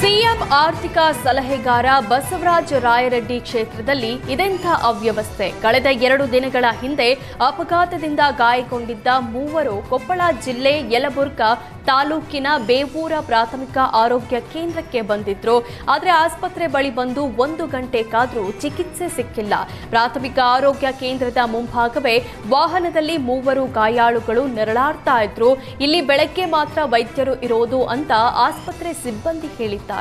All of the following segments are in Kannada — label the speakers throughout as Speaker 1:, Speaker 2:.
Speaker 1: ಸಿಎಂ ಆರ್ಥಿಕ ಸಲಹೆಗಾರ ಬಸವರಾಜ ರಾಯರೆಡ್ಡಿ ಕ್ಷೇತ್ರದಲ್ಲಿ ಇದೆಂಥ ಅವ್ಯವಸ್ಥೆ. ಕಳೆದ 2 ದಿನಗಳ ಹಿಂದೆ ಅಪಘಾತದಿಂದ ಗಾಯಗೊಂಡಿದ್ದ ಮೂವರು ಕೊಪ್ಪಳ ಜಿಲ್ಲೆ ಯಲಬುರ್ಗಾ ತಾಲೂಕಿನ ಬೇವೂರ ಪ್ರಾಥಮಿಕ ಆರೋಗ್ಯ ಕೇಂದ್ರಕ್ಕೆ ಬಂದಿದ್ರು. ಆದರೆ ಆಸ್ಪತ್ರೆ ಬಳಿ ಬಂದು 1 ಗಂಟೆ ಕಾದ್ರೂ ಚಿಕಿತ್ಸೆ ಸಿಕ್ಕಿಲ್ಲ. ಪ್ರಾಥಮಿಕ ಆರೋಗ್ಯ ಕೇಂದ್ರದ ಮುಂಭಾಗವೇ ವಾಹನದಲ್ಲಿ ಮೂವರು ಗಾಯಾಳುಗಳು ನೆರಳಾಡ್ತಾ ಇದ್ರು. ಇಲ್ಲಿ ಬೆಳಗ್ಗೆ ಮಾತ್ರ ವೈದ್ಯರು ಇರೋದು ಅಂತ ಆಸ್ಪತ್ರೆ ಸಿಬ್ಬಂದಿ ಹೇಳಿದ್ದಾರೆ.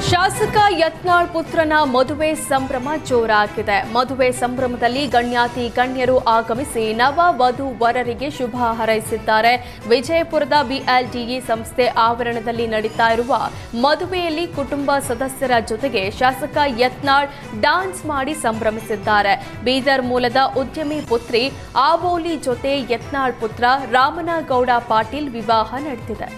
Speaker 1: ಶಾಸಕ ಯತ್ನಾಳ್ ಪುತ್ರನ ಮದುವೆ ಸಂಭ್ರಮ ಜೋರಾಗಿದೆ. ಮದುವೆ ಸಂಭ್ರಮದಲ್ಲಿ ಗಣ್ಯಾತಿ ಗಣ್ಯರು ಆಗಮಿಸಿ ನವ ವಧು ವರರಿಗೆ ಶುಭ ಹಾರೈಸಿದ್ದಾರೆ. ವಿಜಯಪುರದ ಬಿಎಲ್ಡಿಇ ಸಂಸ್ಥೆ ಆವರಣದಲ್ಲಿ ನಡೀತಾ ಇರುವ ಮದುವೆಯಲ್ಲಿ ಕುಟುಂಬ ಸದಸ್ಯರ ಜೊತೆಗೆ ಶಾಸಕ ಯತ್ನಾಳ್ ಡಾನ್ಸ್ ಮಾಡಿ ಸಂಭ್ರಮಿಸಿದ್ದಾರೆ. ಬೀದರ್ ಮೂಲದ ಉದ್ಯಮಿ ಪುತ್ರಿ ಆಬೋಲಿ ಜೊತೆ ಯತ್ನಾಳ್ ಪುತ್ರ ರಾಮನಗೌಡ ಪಾಟೀಲ್ ವಿವಾಹ ನಡೆದಿದೆ.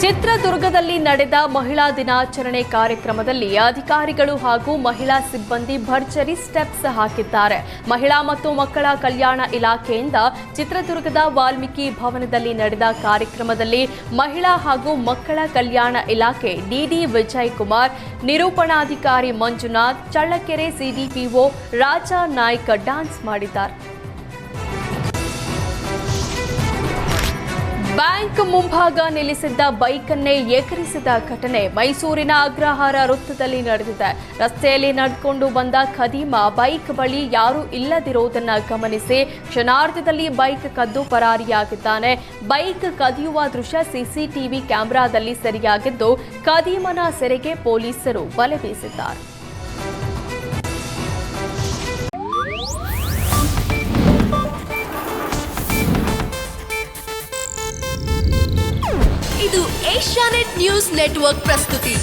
Speaker 1: ಚಿತ್ರದುರ್ಗದಲ್ಲಿ ನಡೆದ ಮಹಿಳಾ ದಿನಾಚರಣೆ ಕಾರ್ಯಕ್ರಮದಲ್ಲಿ ಅಧಿಕಾರಿಗಳು ಹಾಗೂ ಮಹಿಳಾ ಸಿಬ್ಬಂದಿ ಭರ್ಜರಿ ಸ್ಟೆಪ್ಸ್ ಹಾಕಿದ್ದಾರೆ. ಮಹಿಳಾ ಮತ್ತು ಮಕ್ಕಳ ಕಲ್ಯಾಣ ಇಲಾಖೆಯಿಂದ ಚಿತ್ರದುರ್ಗದ ವಾಲ್ಮೀಕಿ ಭವನದಲ್ಲಿ ನಡೆದ ಕಾರ್ಯಕ್ರಮದಲ್ಲಿ ಮಹಿಳಾ ಹಾಗೂ ಮಕ್ಕಳ ಕಲ್ಯಾಣ ಇಲಾಖೆ ಡಿಡಿ ವಿಜಯ್ ಕುಮಾರ್, ನಿರೂಪಣಾಧಿಕಾರಿ ಮಂಜುನಾಥ್, ಚಳ್ಳಕೆರೆ ಸಿಡಿಪಿಒ ರಾಜಾ ನಾಯ್ಕ್ ಡಾನ್ಸ್ ಮಾಡಿದ್ದಾರೆ. ಬ್ಯಾಂಕ್ ಮುಂಭಾಗ ನಿಲ್ಲಿಸಿದ್ದ ಬೈಕನ್ನೇ ಎಗರಿಸಿದ ಘಟನೆ ಮೈಸೂರಿನ ಅಗ್ರಹಾರ ವೃತ್ತದಲ್ಲಿ ನಡೆದಿದೆ. ರಸ್ತೆಯಲ್ಲಿ ನಡೆದುಕೊಂಡು ಬಂದ ಖದೀಮ ಬೈಕ್ ಬಳಿ ಯಾರೂ ಇಲ್ಲದಿರುವುದನ್ನು ಗಮನಿಸಿ ಕ್ಷಣಾರ್ಧದಲ್ಲಿ ಬೈಕ್ ಕದ್ದು ಪರಾರಿಯಾಗಿದ್ದಾನೆ. ಬೈಕ್ ಕದಿಯುವ ದೃಶ್ಯ ಸಿಸಿಟಿವಿ ಕ್ಯಾಮೆರಾದಲ್ಲಿ ಸೆರೆಯಾಗಿದ್ದು ಖದೀಮನ ಸೆರೆಗೆ ಪೊಲೀಸರು ಬಲೆ ಬೀಸಿದ್ದಾರೆ.
Speaker 2: ಇದು ಏಷ್ಯಾನೆಟ್ ನ್ಯೂಸ್ ನೆಟ್ವರ್ಕ್ ಪ್ರಸ್ತುತಿ.